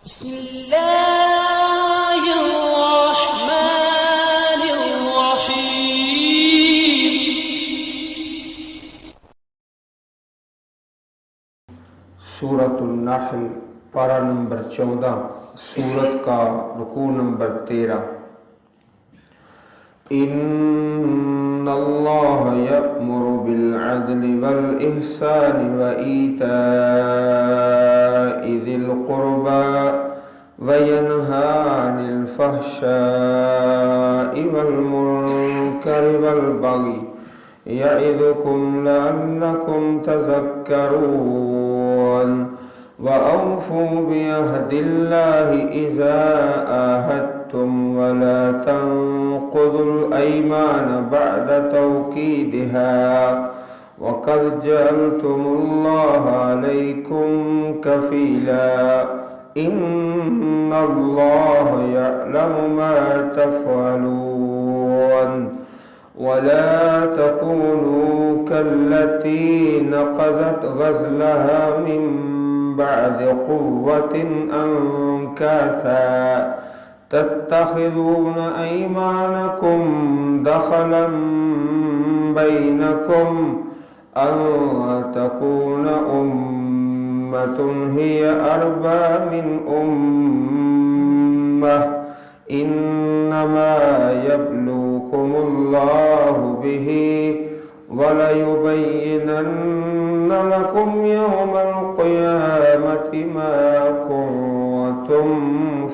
بسم الله الرحمن الرحيم. سورة النحل پارہ نمبر 14، سورت کا رکوع نمبر 13۔ ان اللہ یأمر بالعدل والإحسان وإیتاء ذی القربى وینہی عن الفحشاء والمنکر والبغی یعظکم لعلکم تذکرون وأوفوا بعهد الله إذا عاهدتم ولا تنقضوا الأيمان بعد توكيدها وقد جعلتم الله عليكم كفيلا إن الله يعلم ما تفعلون ولا تكونوا كالتي نقضت غزلها من بعد قوة أنكاثا تتخذون أيمانكم دخلا بينكم أن تكون أمة هي أربى من أمة إنما يبلوكم الله به وَلَيُبَيِّنَنَّ لَكُمْ يَوْمَ الْقِيَامَةِ مَا كُنتُمْ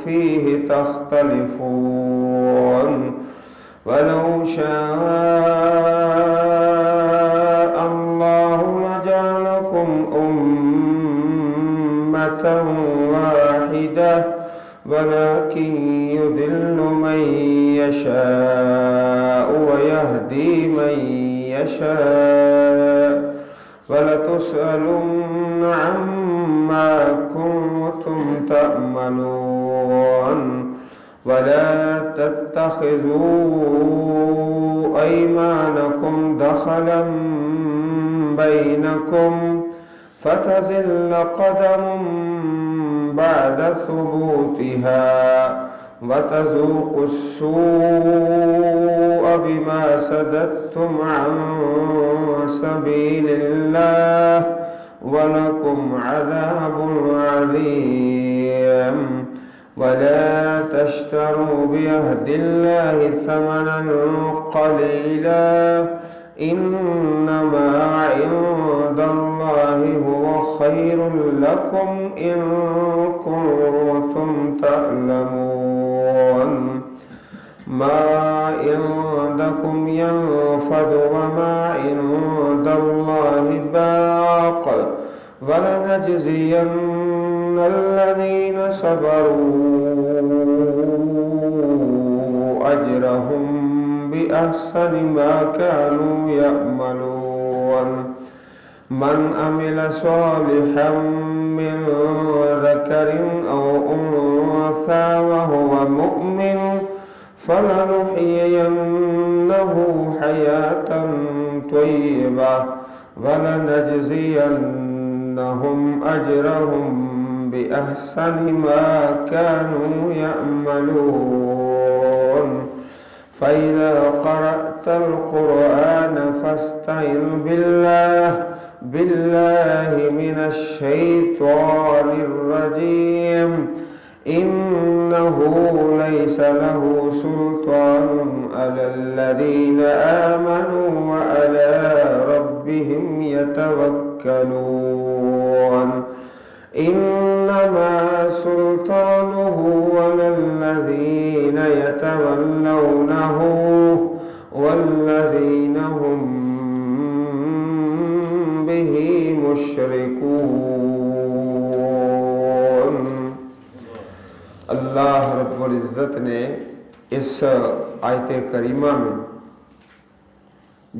فِيهِ تَخْتَلِفُونَ وَلَوْ شَاءَ اللَّهُ لَجَعَلَكُمْ أُمَّةً وَاحِدَةً ولكن يضل من يشاء ويهدي من يشاء ولتسألن عما كنتم تعملون ولا تتخذوا أيمانكم دخلا بينكم فتزل قدم بعد ثبوتها وتذوقوا السوء بما صددتم عن سبيل الله ولكم عذاب عليم ولا تشتروا بعهد الله ثمنا قليلا إنما عند الله هو خير لكم إن كنتم تعلمون ما عندكم ينفد وما عند الله باق ولنجزين الذين صبروا أجرهم بأحسن ما كانوا يعملون من عمل صالحا من ذكر أو أنثى وهو مؤمن فلنحيينه حياة طيبة ولنجزينهم أجرهم بأحسن ما كانوا يعملون فإذا قرأت القرآن فاستعذ بالله من الشيطان الرجيم إنه ليس له سلطان على الذين آمنوا وعلى ربهم يتوكلون إنما سلطانه على الذين يتولونه والذين هم به مشركون۔ اللہ رب العزت نے اس آیت کریمہ میں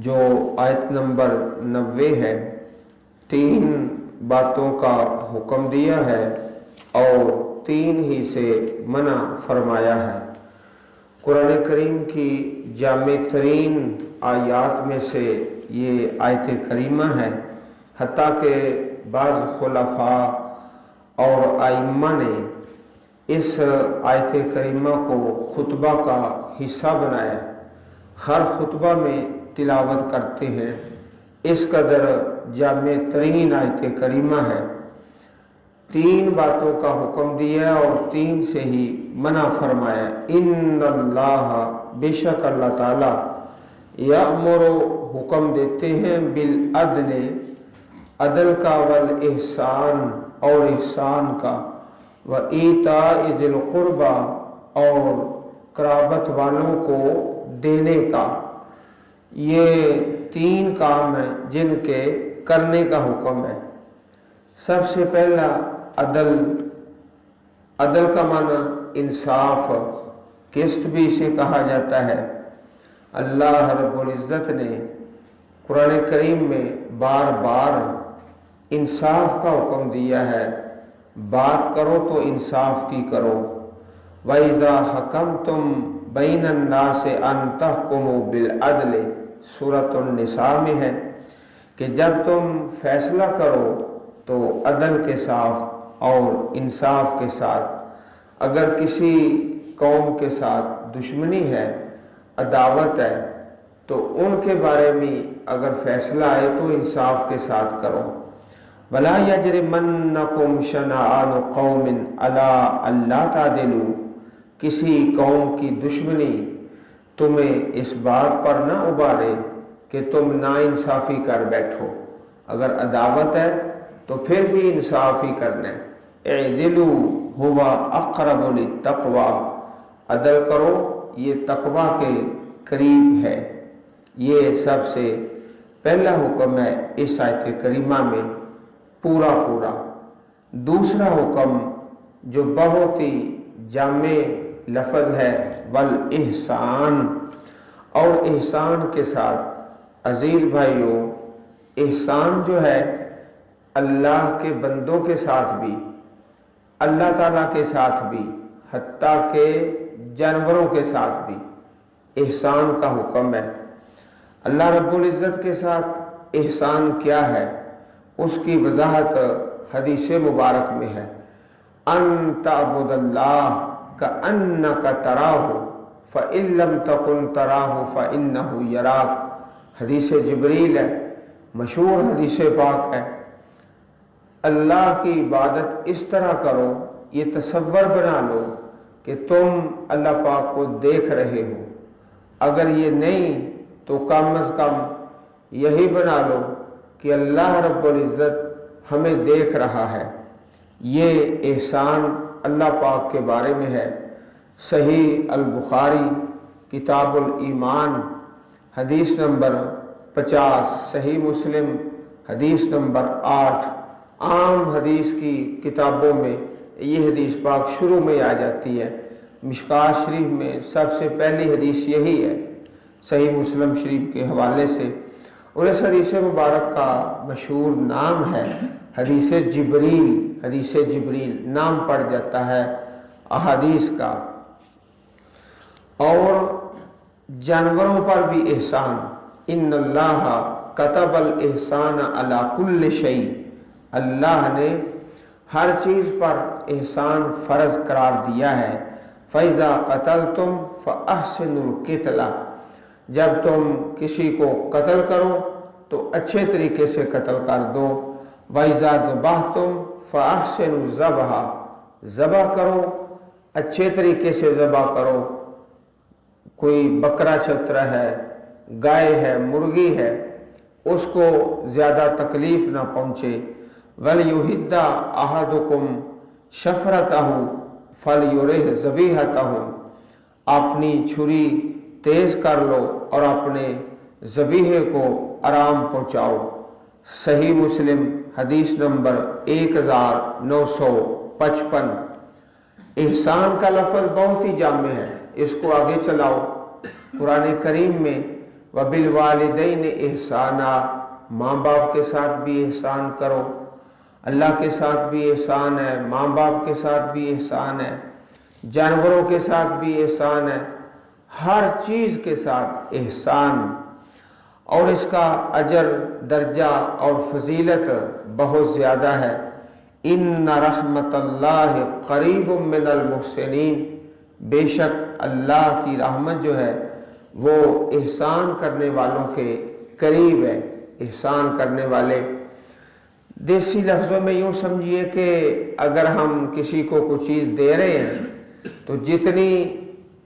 جو آیت نمبر 90 ہے 3 باتوں کا حکم دیا ہے اور 3 ہی سے منع فرمایا ہے۔ قرآن کریم کی جامع ترین آیات میں سے یہ آیت کریمہ ہے، حتیٰ کہ بعض خلفاء اور ائمہ نے इस आयत करीमा को खुतबा का हिस्सा बनाया, हर खुतबा में तिलावत करते हैं। इस कदर जामे तरीन आयत करीमा है। 3 बातों का हुक्म दिया और 3 से ही मना फरमाया। इन्नल्लाह, बेशक अल्लाह ताला, यामुरु, हुक्म देते हैं, बिल अदल, अदल का, वल एहसान, और एहसान का, व ईताइ ज़िल कुर्बा, और कराबत वालों को देने का। ये 3 काम हैं जिनके करने का हुक्म है। सबसे पहला अदल। अदल का माना इंसाफ, किस्त भी इसे कहा जाता है। अल्लाह रब्बुल इज़्ज़त ने कुरान करीम में बार बार इंसाफ का हुक्म दिया है। बात करो तो इंसाफ की करो। वइज़ा हकमतुम बैनन नास अन तहकुमु बिल अदल, सूरतुन निसा में है कि जब तुम फैसला करो तो अदल के साथ और इंसाफ के साथ। अगर किसी कौम के साथ दुश्मनी है, अदावत है, तो उनके बारे में अगर फैसला आए तो इंसाफ के साथ करो। वला यजरिमन्नकुम शनआनु कौमिन अला अल्ला तादिलू, किसी कौम की दुश्मनी तुम्हें इस बात पर ना उबारे कि तुम नाइंसाफ़ी कर बैठो। अगर अदावत है तो फिर भी इंसाफ ही करना है। एदिलू हुवा अक़रबु लित्तक़वा, अदल करो, ये तकवा के करीब है। ये सबसे पहला हुक्म है इस आयत करीमा में पूरा पूरा। दूसरा हुक्म जो बहुत ही जामे लफ्ज़ है, वल एहसान, और एहसान के साथ अजीज़ भाइयों, एहसान जो है अल्लाह के बंदों के साथ भी, अल्लाह ताला के साथ भी, हत्ता के जानवरों के साथ भी एहसान का हुक्म है। अल्लाह रब्बुल इज़्ज़त के साथ एहसान क्या है, उसकी वजाहत हदीस मुबारक में है। अन तअबुदल्लाह कअन्नका तराहु फ़इन लम तकुन तराहु फ़इन्नहु यराक, हदीस जिब्रील है, मशहूर हदीस पाक है। अल्लाह की इबादत इस तरह करो, ये तसव्वुर बना लो कि तुम अल्लाह पाक को देख रहे हो। अगर ये नहीं तो कम अज़ कम यही बना लो कि अल्लाह रब्बुल इज़्ज़त हमें देख रहा है। ये एहसान अल्लाह पाक के बारे में है। सही अल बुखारी किताबुल ईमान हदीस नंबर 50, सही मुस्लिम हदीस नंबर 8, आम हदीस की किताबों में ये हदीस पाक शुरू में आ जाती है। मिशकात शरीफ में सबसे पहली हदीस यही है, सही मुस्लिम शरीफ के हवाले से। और इस हदीस मुबारक का मशहूर नाम है हदीस जिब्रील। हदीस जिब्रील नाम पड़ जाता है अहादीस का। और जानवरों पर भी एहसान, इन्नल्लाह कतबल एहसान अला कुल्ल शै, अल्लाह ने हर चीज़ पर एहसान फ़र्ज करार दिया है। फ़ैज़ा क़तलतुम फ़अहसिनुल क़ितला, जब तुम किसी को कत्ल करो तो अच्छे तरीके से कत्ल कर दो। वइज़ा ज़बहतुम फ़अहसिनु ज़बहा, ज़बह करो, अच्छे तरीके से ज़बह करो। कोई बकरा छतरा है, गाय है, मुर्गी है, उसको ज़्यादा तकलीफ़ ना पहुँचे। वल युहिद्दा अहदुकुम शफ़रतहु फलयुरिह ज़बीहतहु, अपनी छुरी तेज़ कर लो और अपने ज़बीहे को आराम पहुँचाओ। सही मुस्लिम हदीस नंबर 1955। एहसान का लफ्ज़ बहुत ही जामे है, इसको आगे चलाओ। कुरान करीम में वबिल वालिदैन एहसाना, माँ बाप के साथ भी एहसान करो। अल्लाह के साथ भी एहसान है, माँ बाप के साथ भी एहसान है, जानवरों के साथ भी एहसान है, हर चीज़ के साथ एहसान। और इसका अजर, दर्जा और फजीलत बहुत ज़्यादा है। इन्न रहमतल्लाह करीब मिनल मुहसिनीन, बेशक अल्लाह की रहमत जो है वो एहसान करने वालों के करीब है। एहसान करने वाले, देसी लफ्ज़ों में यूँ समझिए कि अगर हम किसी को कुछ चीज़ दे रहे हैं तो जितनी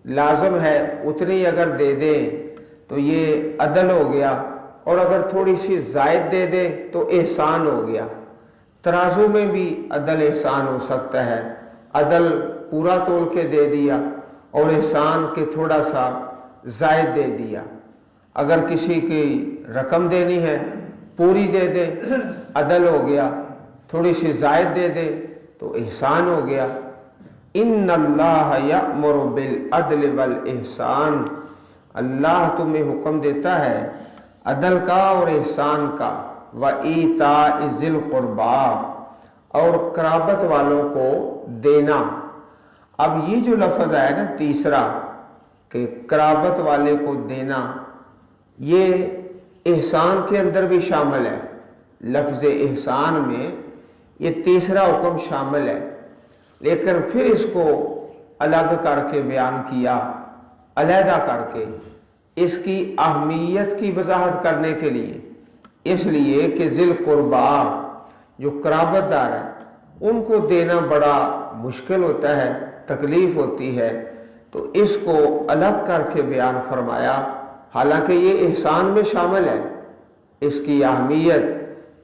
लाजम है उतनी अगर दे दें तो ये अदल हो गया, और अगर थोड़ी सी ज़ायद दे दें तो एहसान हो गया। तराजू में भी अदल एहसान हो सकता है। अदल पूरा तोल के दे दिया और एहसान के थोड़ा सा ज़ायद दे दिया। अगर किसी की रकम देनी है पूरी दे दे, अदल हो गया, थोड़ी सी ज़ायद दे दे तो एहसान हो गया। इन्नल्लाह यअमुरु बिल अदल वल एहसान, अल्लाह तुम्हें हुक्म देता है अदल का और एहसान का। व ईता ज़िल क़ुरबा, और कराबत वालों को देना। अब ये जो लफ्ज़ आया ना तीसरा कि कराबत वाले को देना, ये एहसान के अंदर भी शामिल है। लफ्ज़ एहसान में ये तीसरा हुक्म शामिल है, लेकिन फिर इसको अलग करके बयान किया, अलहदा करके इसकी अहमियत की वजाहत करने के लिए। इसलिए कि ज़िल क़ुरबा जो कराबतदार है उनको देना बड़ा मुश्किल होता है, तकलीफ़ होती है, तो इसको अलग करके बयान फरमाया। हालांकि ये एहसान में शामिल है, इसकी अहमियत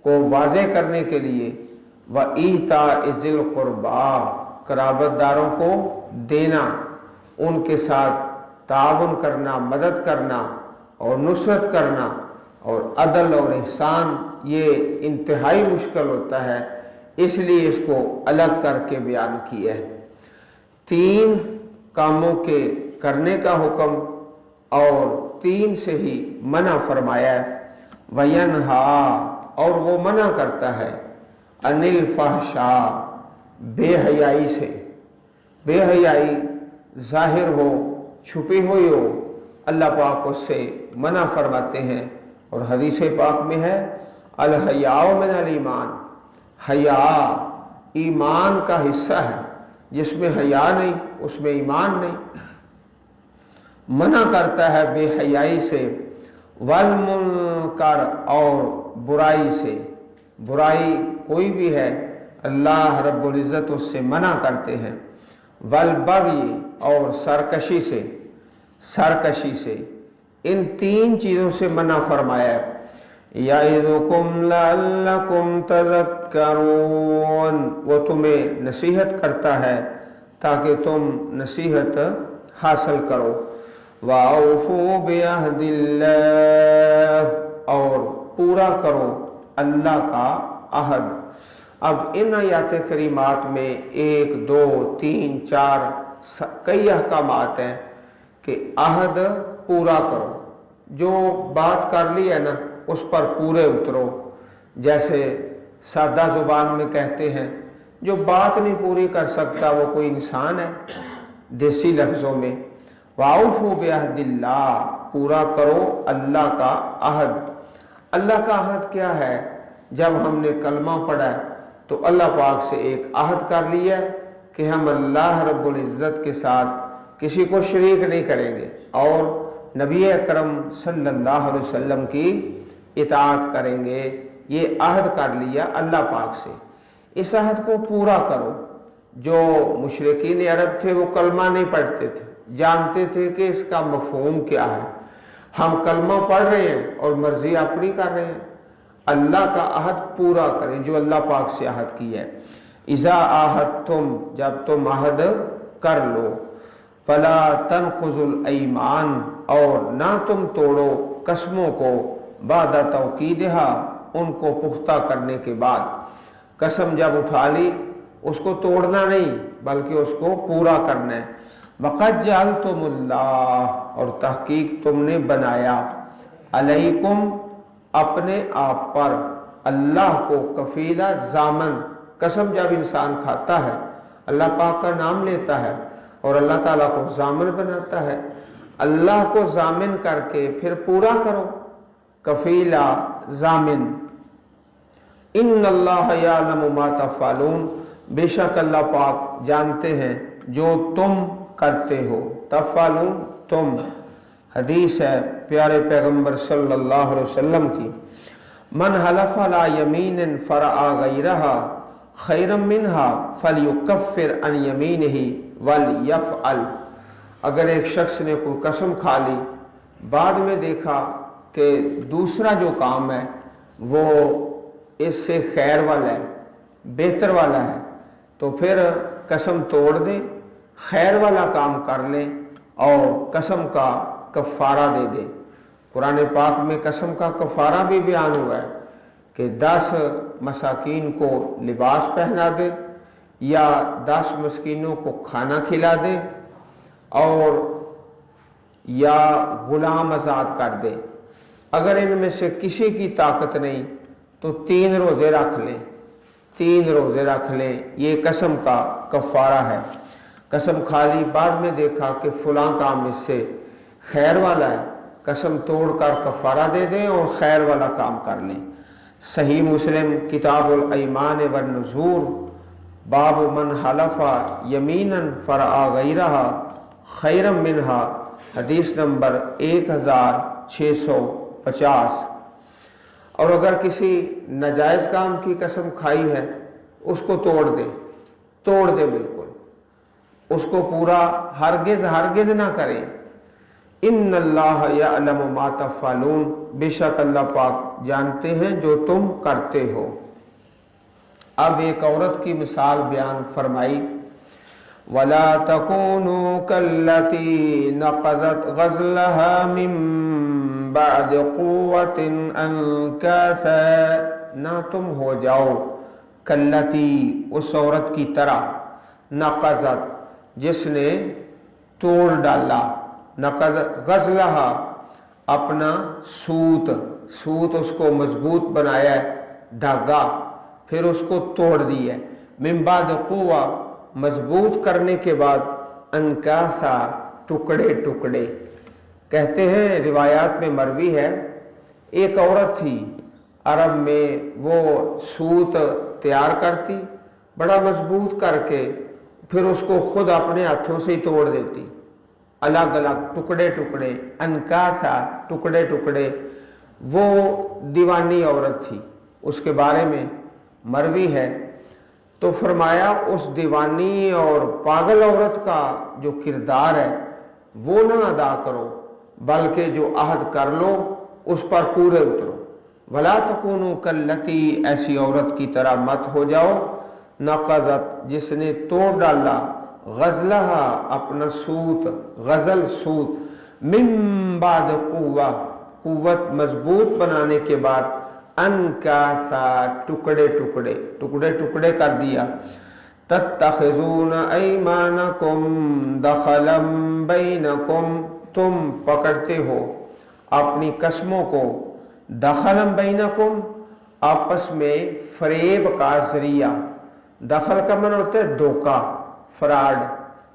को वाज़ेह करने के लिए। व ईता ज़िल क़ुरबा, कराबतदारों को देना, उनके साथ ताउन करना, मदद करना और नुसरत करना। और अदल और एहसान ये इंतहाई मुश्किल होता है, इसलिए इसको अलग करके बयान किया है। 3 कामों के करने का हुक्म और 3 से ही मना फरमाया है। वयनहा, और वो मना करता है, अनिल फहशा, बेहयाई से। बेहयाई जाहिर हो छुपी हुई हो, अल्लाह पाक उससे मना फरमाते हैं। और हदीस पाक में है अल हयाउ मिनल ईमान, हया ईमान का हिस्सा है, जिसमें हया नहीं उसमें ईमान नहीं। मना करता है बेहयाई से। वल मुनकर, और बुराई से। बुराई कोई भी है अल्लाह रब्बुल इज़्ज़त उससे मना करते हैं। वल बग़ी, और सरकशी से। सरकशी से, इन 3 चीज़ों से मना फरमाया है। यइज़ुकुम लअल्लकुम तज़क्करून, वो तुम्हें नसीहत करता है ताकि तुम नसीहत हासिल करो। वअफ़ू बिअहदिल्लाह, और पूरा करो अल्लाह का अहद। अब इन आयात करीमात में 1, 2, 3, 4 कई अहकामात हैं कि अहद पूरा करो, जो बात कर ली है ना उस पर पूरे उतरो। जैसे सादा जुबान में कहते हैं, जो बात नहीं पूरी कर सकता वो कोई इंसान है। देसी लफ्ज़ों में वाउफू बिअहदिल्लाह, पूरा करो अल्लाह का अहद। अल्लाह का अहद क्या है? जब हमने कलमा पढ़ा है तो अल्लाह पाक से एक अहद कर लिया कि हम अल्लाह रब्बुल इज़्ज़त के साथ किसी को शरीक नहीं करेंगे और नबी अकरम सल्लल्लाहु अलैहि वसल्लम की इताअत करेंगे। ये अहद कर लिया अल्लाह पाक से। इस अहद को पूरा करो। जो मुशरिकीन अरब थे वो कलमा नहीं पढ़ते थे, जानते थे कि इसका मफहूम क्या है। हम कलमा पढ़ रहे हैं और मर्जी अपनी कर रहे हैं। अल्लाह का अहद पूरा करें जो अल्लाह पाक से अहद किया है। इज़ा आहद तुम, जब तुम अहद कर लो। फला तनकुजुल ईमान, और ना तुम तोड़ो कसमों को। बादा तौकीदहा, उनको पुख्ता करने के बाद। कसम जब उठा ली उसको तोड़ना नहीं बल्कि उसको पूरा करना है। वक़द जअलतुमुल्लाह, और तहकीक तुमने बनाया, अलैकुम, अपने आप पर, अल्लाह को कफीला ज़ामन। कसम जब इंसान खाता है अल्लाह पाक का नाम लेता है और अल्लाह ताला को ज़ामिन बनाता है। अल्लाह को ज़ामिन करके फिर पूरा करो। कफीला ज़ामिन। इन्नल्लाह यालमु मा तफ़अलून, बेशक अल्लाह पाक जानते हैं जो तुम करते हो। तफ़अलून तुम, हदीस है प्यारे पैगंबर सल्लल्लाहु अलैहि वसल्लम की, मन हलफ़ अला यमीनिन फ़रअ गैरहा खैरम मिनहा फलयुकफ्फिर अन यमीनिही वलयफ़अल। अगर एक शख्स ने कोई कसम खा ली, बाद में देखा कि दूसरा जो काम है वो इससे खैर वाला है, बेहतर वाला है, तो फिर कसम तोड़ दे, खैर वाला काम कर ले और कसम का कफ़ारा दे दे। कुरान पाक में कसम का कफ़ारा भी बयान हुआ है कि 10 मसाकीन को लिबास पहना दे या 10 मस्कीनों को खाना खिला दे और या गुलाम आज़ाद कर दे। अगर इनमें से किसी की ताकत नहीं तो 3 रोज़े रख लें, 3 रोज़े रख लें, ये कसम का कफ़ारा है। कसम खा ली, बाद में देखा कि फ़लाँ काम इससे खैर वाला है, कसम तोड़कर कफ़ारा दे दें और खैर वाला काम कर लें। सही मुस्लिम किताबुल ईमान व नुज़ूर बाब मन हलफ़ा यमीनन फ़रअ गैरहा खैरम मिनहा, हदीस नंबर 1650। और अगर किसी नाजायज़ काम की कसम खाई है उसको तोड़ दे, तोड़ दे बिल्कुल, उसको पूरा हरगिज़ हरगिज़ ना करें। इन्नल्लाह यअलमु मा तफ़अलून, बेशक अल्लाह पाक जानते हैं जो तुम करते हो। अब एक औरत की मिसाल बयान फरमाई, वला तकूनू कल्लती नक़ज़त ग़ज़लहा मिन बाद क़ुव्वतिन अंकासा, ना तुम हो जाओ कल्लती, उस औरत की तरह, नक़ज़त जिसने तोड़ डाला, नक़ज़त ग़ज़लहा अपना सूत, सूत उसको मजबूत बनाया है, धागा, फिर उसको तोड़ दिया, मिन बाद क़ुव्वा मजबूत करने के बाद, अनकासा टुकड़े टुकड़े। कहते हैं रिवायात में मरवी है, एक औरत थी अरब में, वो सूत तैयार करती बड़ा मजबूत करके, फिर उसको खुद अपने हाथों से ही तोड़ देती, अलग अलग टुकड़े टुकड़े, अनकासा टुकड़े टुकड़े। वो दीवानी औरत थी, उसके बारे में मरवी है। तो फरमाया उस दीवानी और पागल औरत का जो किरदार है वो ना अदा करो, बल्कि जो अहद कर लो उस पर पूरे उतरो। वला तकूनू कल्लती, ऐसी औरत की तरह मत हो जाओ, नक़ज़त जिसने तोड़ डाला, ग़ज़लहा अपना सूत, ग़ज़ल सूत, मिन बाद क़ुव्वा कुव्वत मजबूत बनाने के बाद, अनकासा टुकड़े टुकड़े, टुकड़े टुकड़े कर दिया। तत्तख़िज़ून ऐमानकुम दख़लन बैनकुम, तुम पकड़ते हो अपनी कसमों को, दख़लन बैनकुम आपस में फरेब का जरिया। दखल का मन होता है धोखा, फ्रॉड।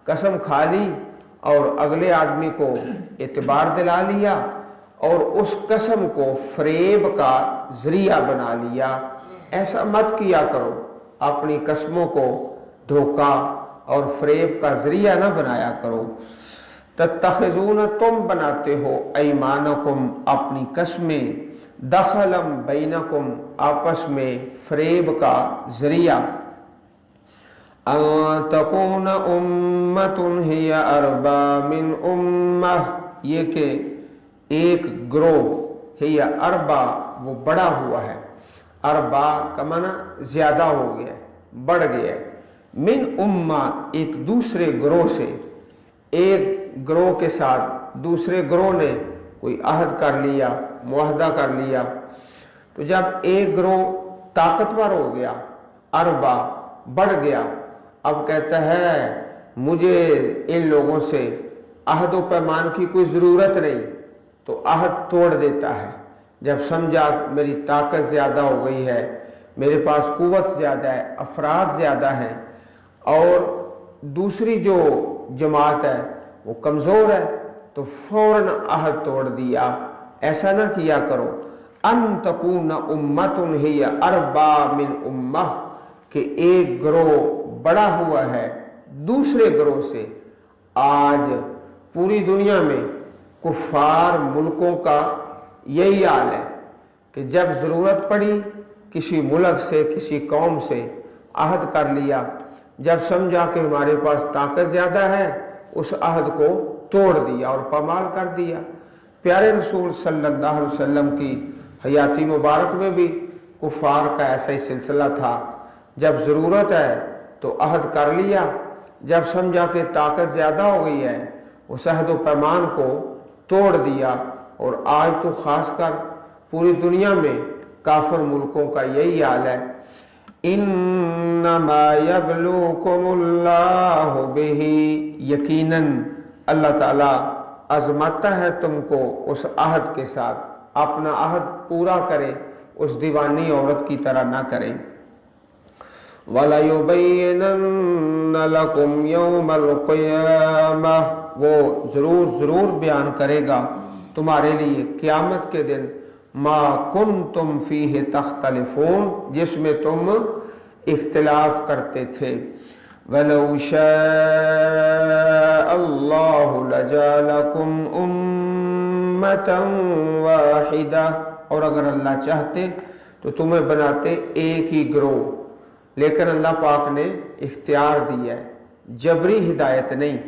कसम खा ली और अगले आदमी को एतबार दिला लिया और उस कसम को फरेब का जरिया बना लिया। ऐसा मत किया करो, अपनी कसमों को धोखा और फरेब का जरिया न बनाया करो। तत्तख़िज़ून, तुम बनाते हो, ऐमानकुम अपनी कसमें, दखलम बैनकुम आपस में फरेब का जरिया। अन तकून उम्मतुन हिया अरबा मिन उम्मह, ये कि एक ग्रोह, हिया अरबा वो बड़ा हुआ है, अरबा का माना ज्यादा हो गया, बढ़ गया है, मिन उम्मा एक दूसरे ग्रोह से, एक ग्रोह के साथ दूसरे ग्रोह ने कोई अहद कर लिया, मुआहदा कर लिया। तो जब एक ग्रोह ताकतवर हो गया, अरबा बढ़ गया, अब कहता है मुझे इन लोगों से अहद व पैमान की कोई ज़रूरत नहीं, तो अहद तोड़ देता है। जब समझा मेरी ताकत ज़्यादा हो गई है, मेरे पास कुव्वत ज़्यादा है, अफराद ज़्यादा हैं और दूसरी जो जमात है वो कमज़ोर है, तो फ़ौरन अहद तोड़ दिया। ऐसा ना किया करो। अन तकून उम्मतुन हिय अरबा मिन उम्मह, कि एक ग्रोह बड़ा हुआ है दूसरे ग्रोह से। आज पूरी दुनिया में कुफार मुल्कों का यही हाल है कि जब ज़रूरत पड़ी किसी मुल्क से, किसी कौम से आहद कर लिया, जब समझा कि हमारे पास ताकत ज़्यादा है उस आहद को तोड़ दिया और पामाल कर दिया। प्यारे रसूल सल्लल्लाहु अलैहि वसल्लम की हयाती मुबारक में भी कुफार का ऐसा ही सिलसिला था। जब ज़रूरत है तो अहद कर लिया, जब समझा कि ताकत ज़्यादा हो गई है उस अहद व पैमान को तोड़ दिया। और आज तो ख़ासकर पूरी दुनिया में काफिर मुल्कों का यही हाल है। इन्नमा यब्लुकुमुल्लाहु बिही, यकीनन अल्लाह ताला आज़माता है तुमको उस अहद के साथ। अपना अहद पूरा करे, उस दीवानी औरत की तरह ना करें। वला युबय्यिनन्ना लकुम यौमल क़ियामह, वो ज़रूर बयान करेगा तुम्हारे लिए क़यामत के दिन मा कुन्तुम फ़ीहि तख्तलिफ़ून, जिसमें तुम इख्तिलाफ करते थे। वलौ शाअल्लाहु लजअलकुम उम्मतन वाहिदा, और अगर अल्लाह चाहते तो तुम्हें बनाते एक ही ग्रोह, लेकिन अल्लाह पाक ने इख्तियार दिया है, जबरी हिदायत नहीं।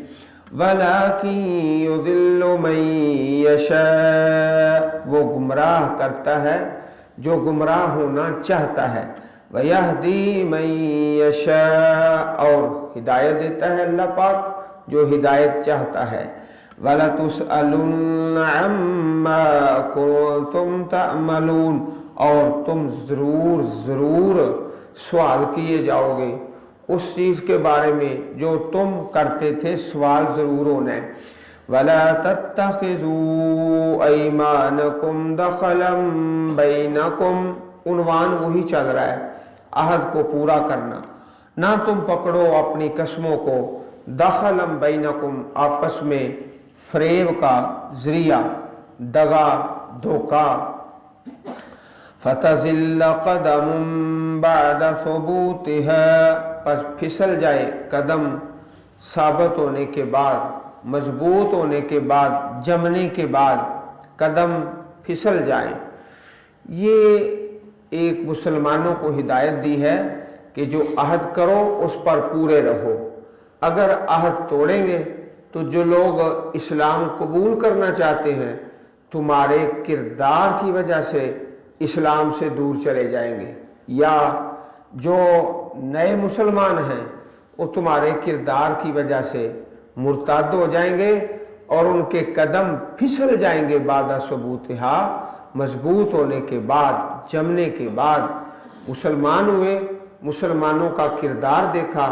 वलाकिन युदिल्लु मन यशा, वो गुमराह करता है जो गुमराह होना चाहता है। वयहदी मन यशा, और हिदायत देता है अल्लाह पाक जो हिदायत चाहता है। वला तुसअलुन अम्मा कुंतुम तअमलून, और तुम ज़रूर सवाल किए जाओगे उस चीज़ के बारे में जो तुम करते थे, सवाल ज़रूर होना है। वला तत्तखिज़ू ऐमानकुम दखलन बैनकुम, उन्वान वही चल रहा है, अहद को पूरा करना। ना तुम पकड़ो अपनी कसमों को, दखलन बैनकुम, आपस में फरेब का ज़रिया, दगा धोखा। फतज़िल्ल क़दमुम बाद सुबूतिहा, बस फिसल जाए कदम साबित होने के बाद, मजबूत होने के बाद, जमने के बाद कदम फिसल जाए। ये एक मुसलमानों को हिदायत दी है कि जो अहद करो उस पर पूरे रहो। अगर अहद तोड़ेंगे तो जो लोग इस्लाम कबूल करना चाहते हैं तुम्हारे किरदार की वजह से इस्लाम से दूर चले जाएंगे, या जो नए मुसलमान हैं वो तुम्हारे किरदार की वजह से मुर्ताद हो जाएंगे और उनके कदम फिसल जाएंगे। बाद सबूतिहा, मजबूत होने के बाद, जमने के बाद मुसलमान हुए, मुसलमानों का किरदार देखा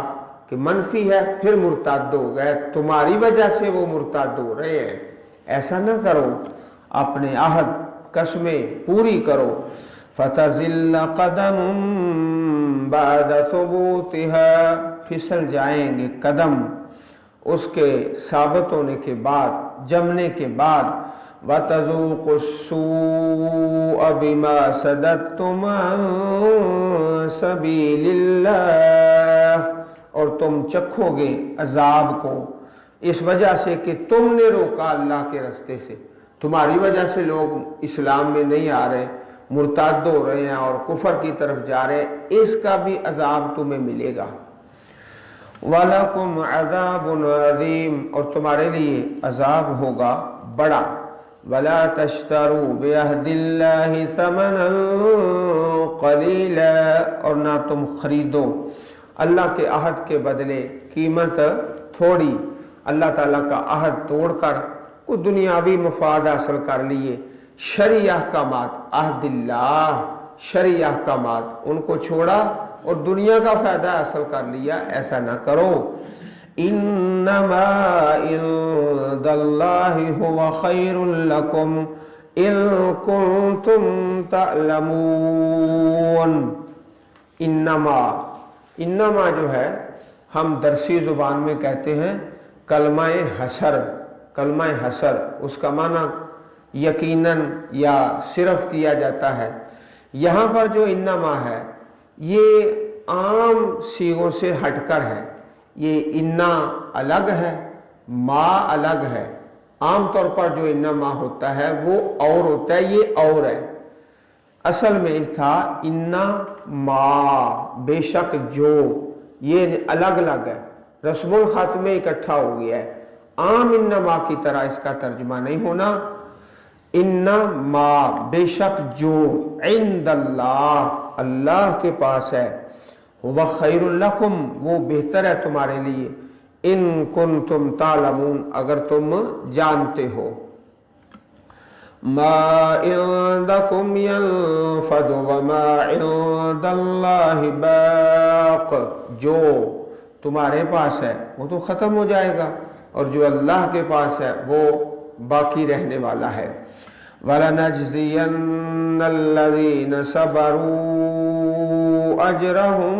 कि मनफी है, फिर मुर्ताद हो गए, तुम्हारी वजह से वो मुर्ताद हो रहे हैं। ऐसा ना करो, अपने अहद कसमें पूरी करो। फतज़िल्ल क़दमुम बाद सुबूतिहा, फिसल जाएंगे कदम उसके साबित होने के बाद, जमने के बाद। वतज़ूक़ुस्सूअ बिमा सददतुम अन सबीलिल्लाह, और तुम चखोगे अजाब को इस वजह से कि तुमने रोका अल्लाह के रास्ते से। तुम्हारी वजह से लोग इस्लाम में नहीं आ रहे, मुर्ताद हो रहे हैं और कुफर की तरफ जा रहे हैं, इसका भी अजाब तुम्हें मिलेगा। वलकुम अज़ाबुन अज़ीम, और तुम्हारे लिए अजाब होगा बड़ा। वला तश्तरू बिअहदिल्लाहि समनन क़लीला, और ना तुम खरीदो अल्लाह के अहद के बदले कीमत थोड़ी। अल्लाह ताला का अहद तोड़कर को दुनियावी मफाद हासिल कर लिए, शरई अहकामात, अहदिल्लाह शरई अहकामात उनको छोड़ा और दुनिया का फायदा हासिल कर लिया। ऐसा ना करो। इन्नमा इंदल्लाहि हुवा खैरुल लकुम इन कुंतुम तअलमून। इन्नमा जो है हम दरसी ज़ुबान में कहते हैं कलमाए हसर। कलमाए हसर उसका माना यकीनन या सिर्फ किया जाता है। यहाँ पर जो इन्नमा है ये आम सीगों से हटकर है। ये इन्ना अलग है, माँ अलग है। आम तौर पर जो इन्नमा होता है वो और होता है, ये और है। असल में था इन्ना मा, बेशक जो, ये अलग अलग है। रस्मुल खत में इकट्ठा हो गया है। आम इन्नमा की तरह इसका तर्जुमा नहीं होना। इन्ना मा, बेशक जो, इंदल्लाह, अल्लाह के पास है, वह खैरुल लकुम, वो बेहतर है तुम्हारे लिए, इन कुंतुम तालमून, अगर तुम जानते हो। मा इंदकुम यनफद व मा इंदल्लाहि बाक, जो तुम्हारे पास है वो तो खत्म हो जाएगा और जो अल्लाह के पास है वो बाकी रहने वाला है। वलनजज़ियन्नल्लज़ीन सबरू अजरहुम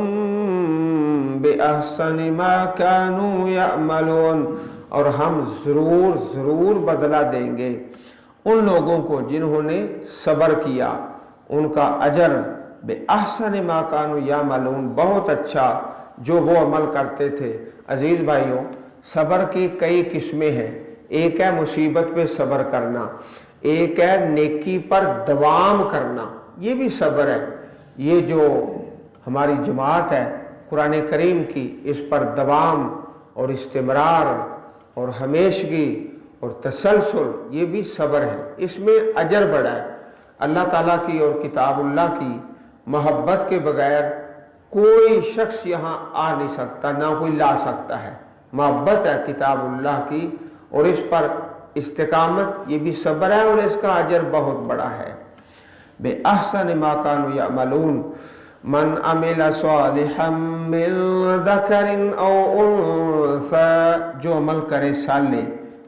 बिअहसनि मा कानू यअमलून, और हम ज़रूर ज़रूर बदला देंगे उन लोगों को जिन्होंने सब्र किया, उनका अजर बिअहसनि मा कानू यअमलून, बहुत अच्छा जो वो अमल करते थे। अजीज़ भाइयों, सब्र की कई किस्में हैं। एक है मुसीबत पे सब्र करना, एक है नेकी पर दवाम करना, ये भी सब्र है। ये जो हमारी जमात है कुरान करीम की, इस पर दवाम और इस्तिमरार और हमेशगी और तसलसल, ये भी सब्र है। इसमें अजर बड़ा है। अल्लाह ताला की और किताबुल्लाह की मोहब्बत के बगैर कोई शख्स यहाँ आ नहीं सकता, ना कोई ला सकता है। मोहब्बत है किताबुल्लाह की और इस पर इस्तिकामत, ये भी सब्र है और इसका अजर बहुत बड़ा है। बेअहसन मा कानू यअमलून, मन अमिला सालिहम मिन ज़करिन औ उन्सा, जो अमल करे साले,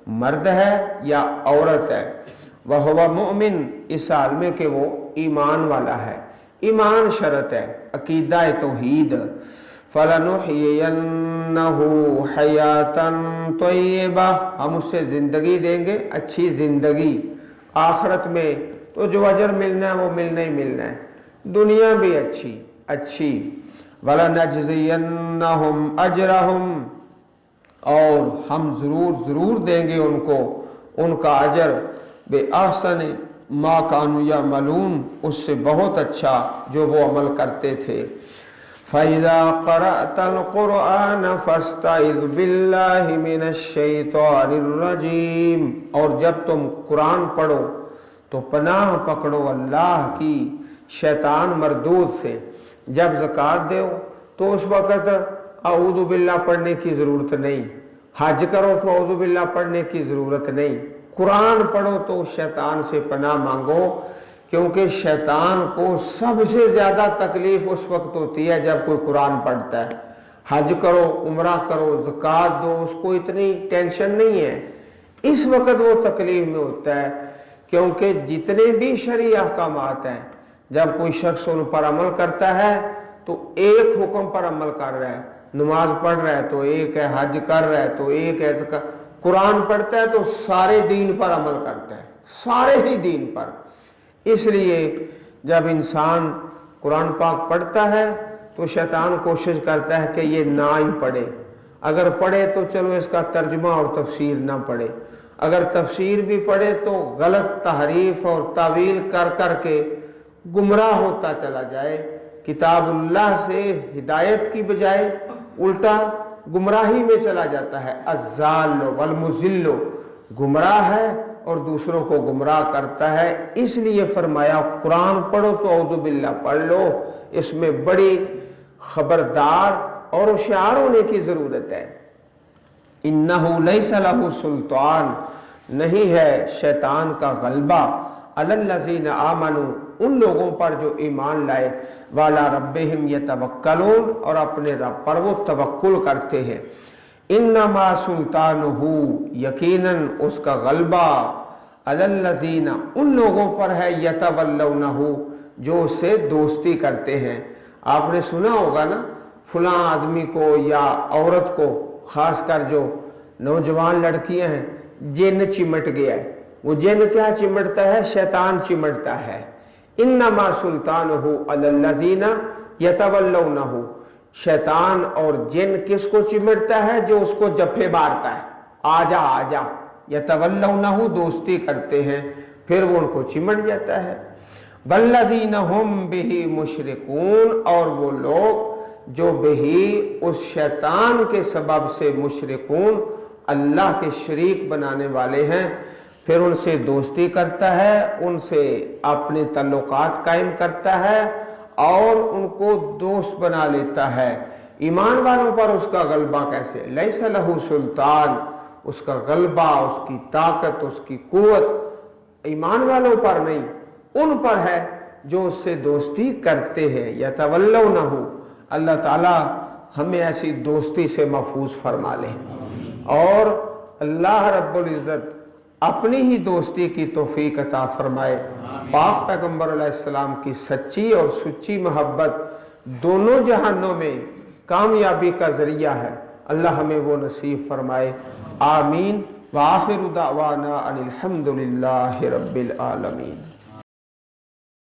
मर्द है या औरत है, वह हुवा मुमिन, इस हाल में कि वो ईमान वाला है। ईमान शरत है, अकीदा तौहीद। फलनुहयियन्नहु हयातन तय्यबा, हम उससे ज़िंदगी देंगे, अच्छी ज़िंदगी। आखिरत में तो जो अजर मिलना है वो मिलना ही मिलना है, दुनिया भी अच्छी अच्छी। वलनजज़ियन्नहुम अजरहुम, और हम ज़रूर ज़रूर देंगे उनको उनका अजर बेअहसन मा कानू यअमलून, उससे बहुत अच्छा जो वो अमल करते थे। फ़इज़ा क़रअतल क़ुरआन फ़स्तइज़ बिल्लाहि मिनश शैतानिर रजीम, और जब तुम कुरान पढ़ो तो पनाह पकड़ो अल्लाह की शैतान मरदूद से। जब ज़कात दो तो उस वक़्त अऊज़ु बिल्लाह पढ़ने की ज़रूरत नहीं, हज करो तो अऊज़ु बिल्लाह पढ़ने की ज़रूरत नहीं, कुरान पढ़ो तो शैतान से पनाह मांगो, क्योंकि शैतान को सबसे ज़्यादा तकलीफ़ उस वक्त होती है जब कोई कुरान पढ़ता है। हज करो, उम्रा करो, ज़कात दो, उसको इतनी टेंशन नहीं है, इस वक्त वो तकलीफ़ में होता है, क्योंकि जितने भी शरई अहकामात हैं, जब कोई शख्स उन पर अमल करता है तो एक हुक्म पर अमल कर रहा है। नमाज पढ़ रहा है तो एक है, हज कर रहा है तो एक है, कुरान पढ़ता है तो सारे दीन पर अमल करता है, सारे ही दीन पर। इसलिए जब इंसान कुरान पाक पढ़ता है तो शैतान कोशिश करता है कि ये ना ही पढ़े, अगर पढ़े तो चलो इसका तर्जुमा और तफसीर ना पढ़े, अगर तफसीर भी पढ़े तो गलत तहरीफ और तावील कर कर के गुमराह होता चला जाए। किताबुल्लाह से हिदायत की बजाय उल्टा गुमराही में चला जाता है। अज़्ज़ाल्लो वल मुज़िल्लो, गुमराह है और दूसरों को गुमराह करता है। इसलिए फरमाया कुरान पढ़ो तो औज़ु बिल्लाह पढ़ लो, इसमें बड़ी खबरदार और होशियार होने की ज़रूरत है। इन्नहु लैसा लहु सुल्तान, नहीं है शैतान का गलबा, अलल्लज़ीना आमनू, उन लोगों पर जो ईमान लाए, वाला रब्बिहिम यतवक्कलून, और अपने रब पर वो तवक्कुल करते हैं। इन्नमा सुल्तानुहु, यकीनन उसका गलबा, अलल्लज़ीना, उन लोगों पर है, यतवल्लौनहु, जो उससे दोस्ती करते हैं। आपने सुना होगा ना, फलां आदमी को या औरत को, खासकर जो नौजवान लड़कियां हैं, जिन्न चिमट गया है, वो जिन क्या चिमटता है? शैतान चिमटता है। इन्नमा सुल्तानुहु अलल्लज़ीना यतवल्लौनहु, शैतान और जिन किसको चिमटता है? जो उसको जफे मारता है, आजा आजा, यतवल्लौनहु दोस्ती करते हैं, फिर वो उनको चिमट जाता है। वल्लज़ीना हुम बिही मुशरिकून, और वो लोग जो बिही उस शैतान के सबब से मुशरिकून अल्लाह के शरीक बनाने वाले हैं, फिर उनसे दोस्ती करता है, उनसे अपने तल्लुकात कायम करता है और उनको दोस्त बना लेता है। ईमान वालों पर उसका गलबा कैसे? लैसा लहू सुल्तान, उसका गलबा, उसकी ताकत, उसकी कुव्वत ईमान वालों पर नहीं, उन पर है जो उससे दोस्ती करते हैं। यतवल्लौनहु, अल्लाह ताला हमें ऐसी दोस्ती से महफूज फरमा ले और अल्लाह रब्बुल इज़्ज़त अपनी ही दोस्ती की तौफीक अता फरमाए। पाक पैगंबर अलैहिस्सलाम की सच्ची और सुच्ची मोहब्बत दोनों जहानों में कामयाबी का जरिया है। अल्लाह हमें वो नसीब फरमाए। आमीन। व आखिरु दावाना अनिल हम्दुलिल्लाहि रब्बिल आलमीन।